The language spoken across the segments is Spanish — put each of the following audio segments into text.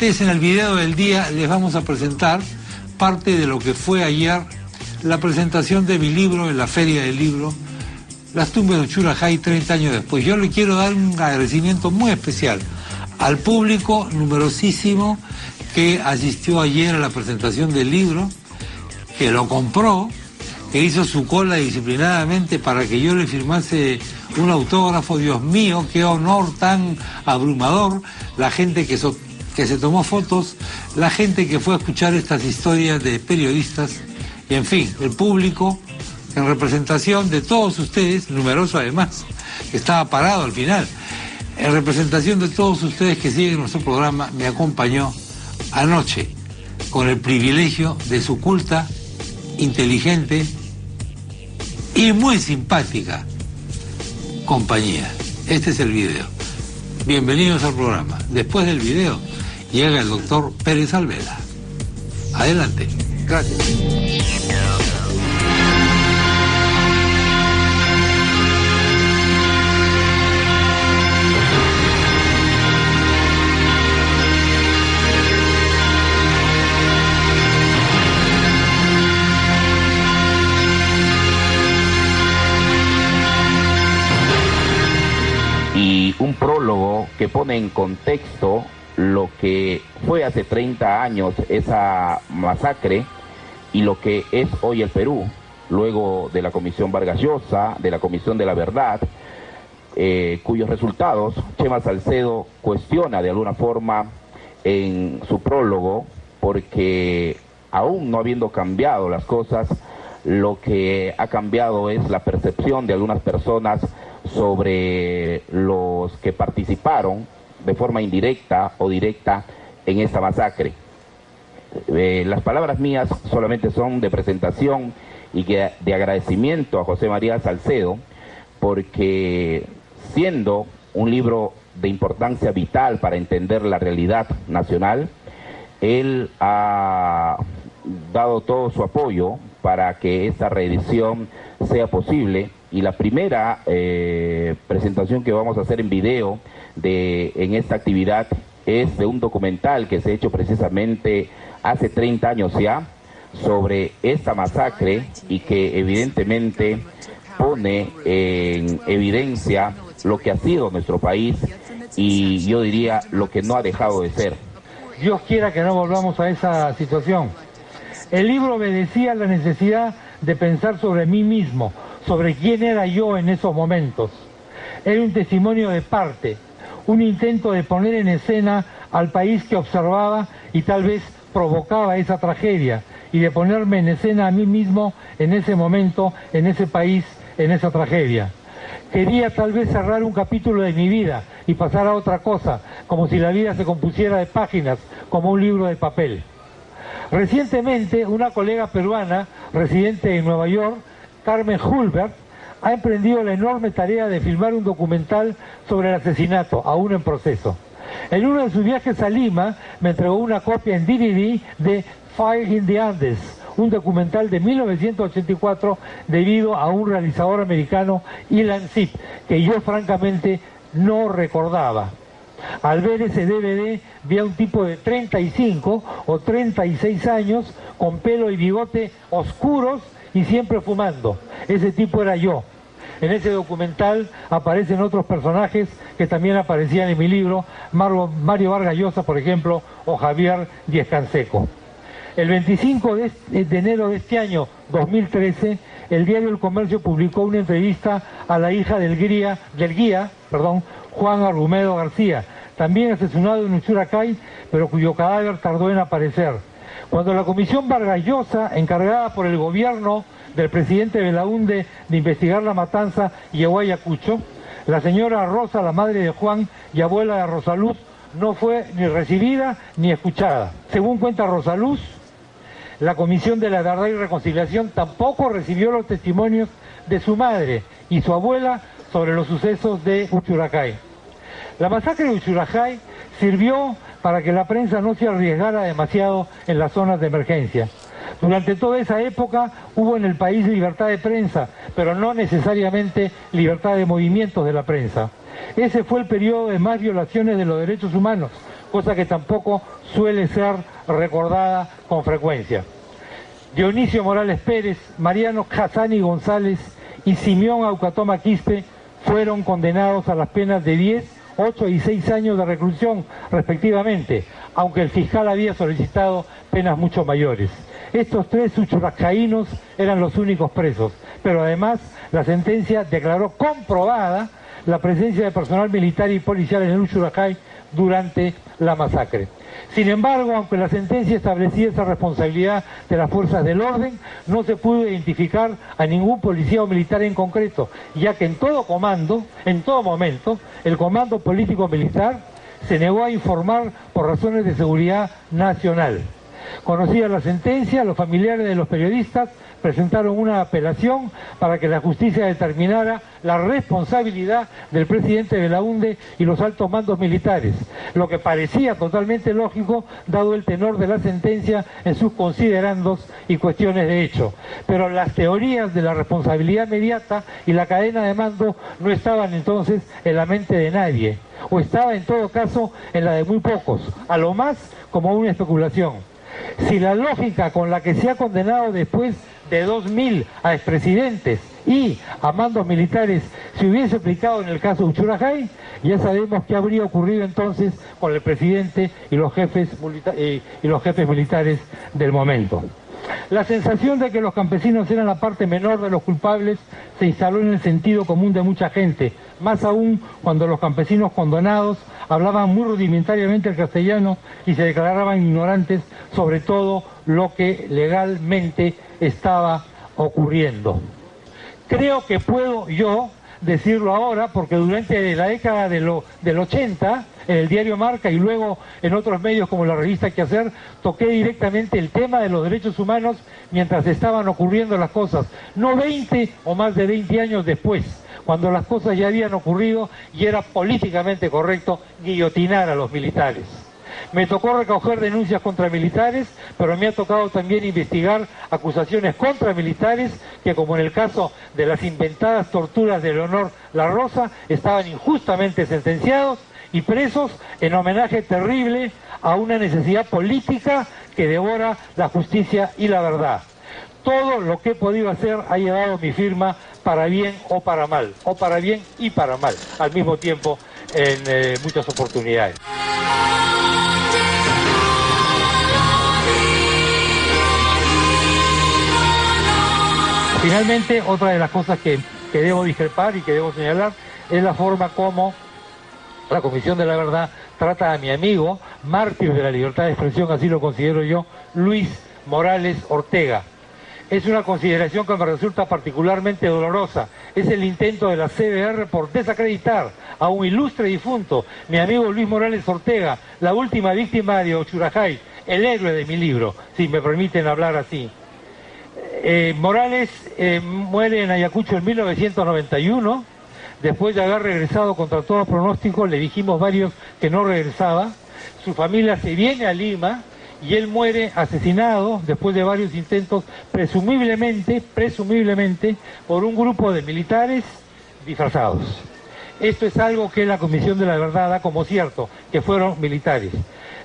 Antes, en el video del día, les vamos a presentar parte de lo que fue ayer la presentación de mi libro en la Feria del Libro, Las tumbas de Uchurajay 30 años después. Yo le quiero dar un agradecimiento muy especial al público numerosísimo que asistió ayer a la presentación del libro, que lo compró, que hizo su cola disciplinadamente para que yo le firmase un autógrafo. Dios mío, qué honor tan abrumador. La gente que se tomó fotos, la gente que fue a escuchar estas historias de periodistas, y en fin, el público, en representación de todos ustedes, numeroso además, que estaba parado al final, en representación de todos ustedes que siguen nuestro programa, me acompañó anoche con el privilegio de su culta, inteligente y muy simpática compañía. Este es el video. Bienvenidos al programa. Después del video llega el doctor Pérez Alvela. Adelante. Gracias. Y un prólogo que pone en contexto lo que fue hace 30 años esa masacre y lo que es hoy el Perú, luego de la Comisión Vargas Llosa, de la Comisión de la Verdad, cuyos resultados Chema Salcedo cuestiona de alguna forma en su prólogo, porque aún no habiendo cambiado las cosas, lo que ha cambiado es la percepción de algunas personas sobre los que participaron de forma indirecta o directa en esta masacre. Las palabras mías solamente son de presentación y de agradecimiento a José María Salcedo, porque siendo un libro de importancia vital para entender la realidad nacional, él ha dado todo su apoyo para que esta reedición sea posible. Y la primera presentación que vamos a hacer en video en esta actividad es de un documental que se ha hecho precisamente hace 30 años ya sobre esta masacre y que evidentemente pone en evidencia lo que ha sido nuestro país y yo diría lo que no ha dejado de ser. Dios quiera que no volvamos a esa situación. El libro obedecía la necesidad de pensar sobre mí mismo, sobre quién era yo en esos momentos. Era un testimonio de parte, un intento de poner en escena al país que observaba y tal vez provocaba esa tragedia, y de ponerme en escena a mí mismo en ese momento, en ese país, en esa tragedia. Quería tal vez cerrar un capítulo de mi vida y pasar a otra cosa, como si la vida se compusiera de páginas, como un libro de papel. Recientemente, una colega peruana, residente en Nueva York, Carmen Hulbert, ha emprendido la enorme tarea de filmar un documental sobre el asesinato, aún en proceso. En uno de sus viajes a Lima, me entregó una copia en DVD de Fire in the Andes, un documental de 1984 debido a un realizador americano, Ilan Zipp, que yo francamente no recordaba. Al ver ese DVD vi a un tipo de 35 o 36 años con pelo y bigote oscuros y siempre fumando. Ese tipo era yo. En ese documental aparecen otros personajes que también aparecían en mi libro, Mario Vargas Llosa, por ejemplo, o Javier Díez-Canseco. El 25 de enero de este año, 2013, el diario El Comercio publicó una entrevista a la hija del guía, Juan Argumedo García, también asesinado en Uchuracay, pero cuyo cadáver tardó en aparecer. Cuando la Comisión Vargas Llosa, encargada por el gobierno del presidente Belaúnde de investigar la matanza, llegó a Ayacucho, la señora Rosa, la madre de Juan y abuela de Rosaluz, no fue ni recibida ni escuchada. Según cuenta Rosaluz, la Comisión de la Verdad y Reconciliación tampoco recibió los testimonios de su madre y su abuela sobre los sucesos de Uchuracay. La masacre de Uchuracay sirvió para que la prensa no se arriesgara demasiado en las zonas de emergencia. Durante toda esa época hubo en el país libertad de prensa, pero no necesariamente libertad de movimientos de la prensa. Ese fue el periodo de más violaciones de los derechos humanos, cosa que tampoco suele ser recordada con frecuencia. Dionisio Morales Pérez, Mariano Hassani González y Simeón Aucatoma Quispe fueron condenados a las penas de 10, 8 y 6 años de reclusión, respectivamente, aunque el fiscal había solicitado penas mucho mayores. Estos tres uchurascaínos eran los únicos presos, pero además la sentencia declaró comprobada la presencia de personal militar y policial en el Uchuracay durante la masacre. Sin embargo, aunque la sentencia establecía esa responsabilidad de las fuerzas del orden, no se pudo identificar a ningún policía o militar en concreto, ya que en todo momento, el comando político-militar se negó a informar por razones de seguridad nacional. Conocida la sentencia, los familiares de los periodistas presentaron una apelación para que la justicia determinara la responsabilidad del presidente Belaúnde y los altos mandos militares, lo que parecía totalmente lógico dado el tenor de la sentencia en sus considerandos y cuestiones de hecho. Pero las teorías de la responsabilidad inmediata y la cadena de mando no estaban entonces en la mente de nadie, o estaba en todo caso en la de muy pocos, a lo más como una especulación. Si la lógica con la que se ha condenado después de 2000 a expresidentes y a mandos militares se hubiese aplicado en el caso de Uchurajay, ya sabemos qué habría ocurrido entonces con el presidente y los jefes militares del momento. La sensación de que los campesinos eran la parte menor de los culpables se instaló en el sentido común de mucha gente, más aún cuando los campesinos condenados hablaban muy rudimentariamente el castellano y se declaraban ignorantes sobre todo lo que legalmente estaba ocurriendo. Creo que puedo yo decirlo ahora porque durante la década del 80, en el diario Marca y luego en otros medios como la revista Quehacer, toqué directamente el tema de los derechos humanos mientras estaban ocurriendo las cosas, no 20 o más de 20 años después, cuando las cosas ya habían ocurrido y era políticamente correcto guillotinar a los militares. Me tocó recoger denuncias contra militares, pero me ha tocado también investigar acusaciones contra militares que, como en el caso de las inventadas torturas de Leonor La Rosa, estaban injustamente sentenciados y presos en homenaje terrible a una necesidad política que devora la justicia y la verdad. Todo lo que he podido hacer ha llevado mi firma para bien o para mal, o para bien y para mal, al mismo tiempo en muchas oportunidades. Finalmente, otra de las cosas que debo discrepar y que debo señalar es la forma como la Comisión de la Verdad trata a mi amigo, mártir de la libertad de expresión, así lo considero yo, Luis Morales Ortega. Es una consideración que me resulta particularmente dolorosa. Es el intento de la CBR por desacreditar a un ilustre difunto, mi amigo Luis Morales Ortega, la última víctima de Uchurajay, el héroe de mi libro, si me permiten hablar así. Morales muere en Ayacucho en 1991, después de haber regresado contra todo pronóstico, le dijimos varios que no regresaba, su familia se viene a Lima y él muere asesinado después de varios intentos, presumiblemente por un grupo de militares disfrazados. Esto es algo que la Comisión de la Verdad da como cierto, que fueron militares.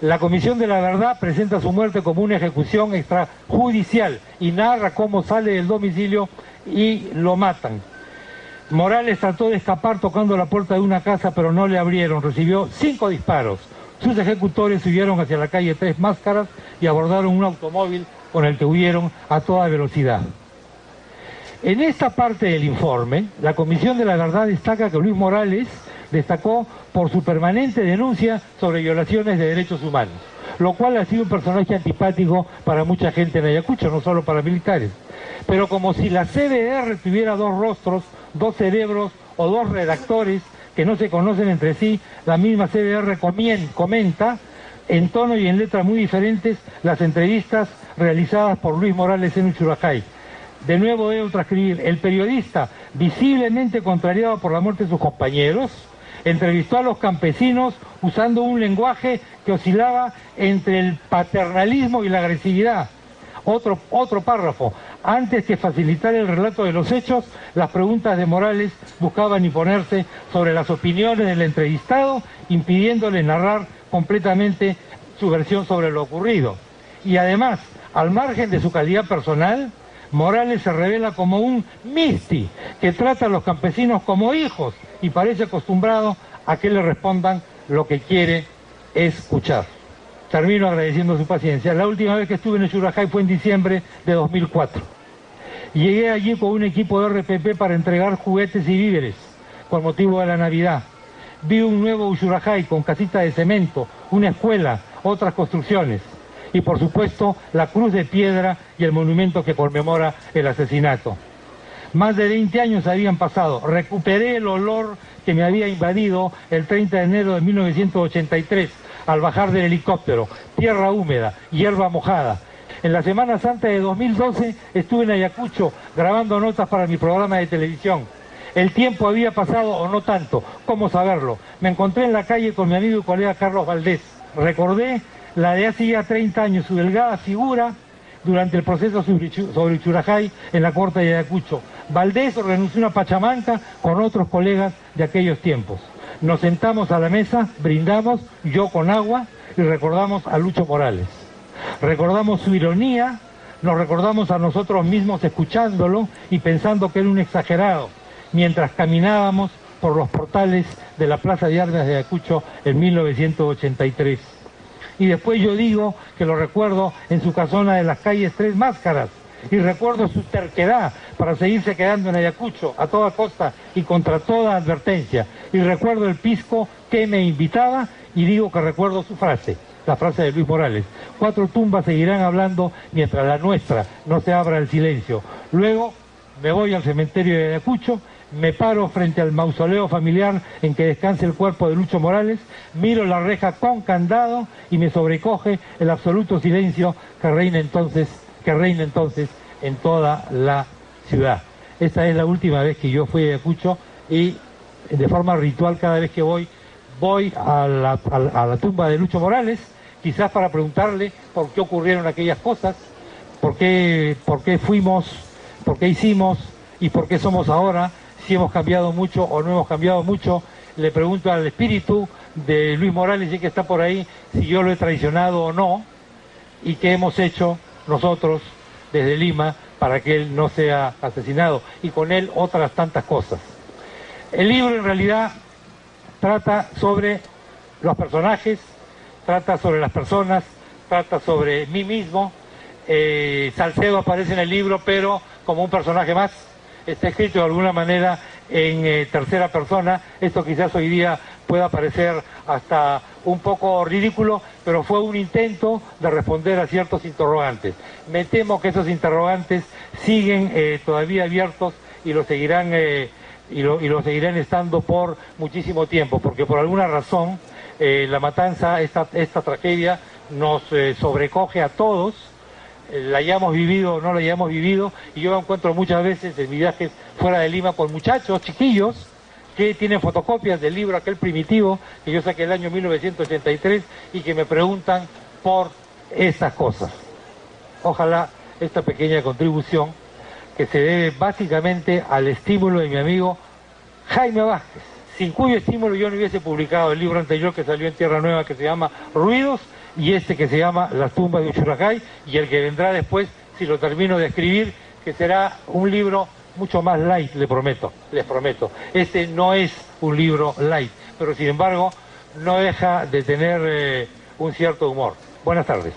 La Comisión de la Verdad presenta su muerte como una ejecución extrajudicial y narra cómo sale del domicilio y lo matan. Morales trató de escapar tocando la puerta de una casa, pero no le abrieron. Recibió 5 disparos. Sus ejecutores huyeron hacia la calle Tres Máscaras y abordaron un automóvil con el que huyeron a toda velocidad. En esta parte del informe, la Comisión de la Verdad destaca que Luis Morales destacó por su permanente denuncia sobre violaciones de derechos humanos, lo cual ha sido un personaje antipático para mucha gente en Ayacucho, no solo para militares. Pero como si la CBR tuviera 2 rostros, 2 cerebros o 2 redactores que no se conocen entre sí, la misma CBR comenta en tono y en letras muy diferentes las entrevistas realizadas por Luis Morales en Uchurajay. De nuevo debo transcribir: el periodista, visiblemente contrariado por la muerte de sus compañeros, entrevistó a los campesinos usando un lenguaje que oscilaba entre el paternalismo y la agresividad. Otro párrafo: antes que facilitar el relato de los hechos, las preguntas de Morales buscaban imponerse sobre las opiniones del entrevistado, impidiéndole narrar completamente su versión sobre lo ocurrido. Y además, al margen de su calidad personal, Morales se revela como un misti que trata a los campesinos como hijos y parece acostumbrado a que le respondan lo que quiere escuchar. Termino agradeciendo su paciencia. La última vez que estuve en Ushurajay fue en diciembre de 2004. Llegué allí con un equipo de RPP para entregar juguetes y víveres con motivo de la Navidad. Vi un nuevo Ushurajay con casita de cemento, una escuela, otras construcciones y por supuesto la cruz de piedra y el monumento que conmemora el asesinato. Más de 20 años habían pasado. Recuperé el olor que me había invadido el 30 de enero de 1983 al bajar del helicóptero. Tierra húmeda, hierba mojada. En la Semana Santa de 2012 estuve en Ayacucho grabando notas para mi programa de televisión. El tiempo había pasado o no tanto, ¿cómo saberlo? Me encontré en la calle con mi amigo y colega Carlos Valdés. Recordé la de hace ya 30 años, su delgada figura durante el proceso sobre Ushurajay en la corte de Ayacucho. Valdés renunció a una pachamanca con otros colegas de aquellos tiempos. Nos sentamos a la mesa, brindamos, yo con agua, y recordamos a Lucho Morales. Recordamos su ironía, nos recordamos a nosotros mismos escuchándolo y pensando que era un exagerado, mientras caminábamos por los portales de la Plaza de Armas de Ayacucho en 1983. Y después yo digo que lo recuerdo en su casona de las calles Tres Máscaras, y recuerdo su terquedad para seguirse quedando en Ayacucho a toda costa y contra toda advertencia. Y recuerdo el pisco que me invitaba y digo que recuerdo su frase, la frase de Luis Morales: 4 tumbas seguirán hablando mientras la nuestra no se abra el silencio. Luego me voy al cementerio de Ayacucho, me paro frente al mausoleo familiar en que descansa el cuerpo de Lucho Morales, miro la reja con candado y me sobrecoge el absoluto silencio que reina entonces en toda la ciudad. Esta es la última vez que yo fui a Ayacucho y de forma ritual cada vez que voy a la tumba de Lucho Morales, quizás para preguntarle por qué ocurrieron aquellas cosas, por qué fuimos, por qué hicimos y por qué somos ahora, si hemos cambiado mucho o no hemos cambiado mucho. Le pregunto al espíritu de Luis Morales, ya que está por ahí, si yo lo he traicionado o no, y qué hemos hecho nosotros desde Lima para que él no sea asesinado, y con él otras tantas cosas. El libro en realidad trata sobre los personajes, trata sobre las personas, trata sobre mí mismo. Salcedo aparece en el libro, pero como un personaje más. Está escrito de alguna manera en tercera persona. Esto quizás hoy día pueda parecer hasta un poco ridículo, pero fue un intento de responder a ciertos interrogantes. Me temo que esos interrogantes siguen todavía abiertos y lo seguirán seguirán estando por muchísimo tiempo, porque por alguna razón la matanza, esta tragedia nos sobrecoge a todos. La hayamos vivido o no la hayamos vivido, y yo me encuentro muchas veces en mis viajes fuera de Lima con muchachos, chiquillos, que tienen fotocopias del libro aquel primitivo que yo saqué el año 1983 y que me preguntan por esas cosas. Ojalá esta pequeña contribución, que se debe básicamente al estímulo de mi amigo Jaime Vázquez, sin cuyo estímulo yo no hubiese publicado el libro anterior que salió en Tierra Nueva, que se llama Ruidos, y este que se llama Las tumbas de Ushurajay, y el que vendrá después, si lo termino de escribir, que será un libro mucho más light, les prometo. Este no es un libro light, pero sin embargo no deja de tener un cierto humor. Buenas tardes.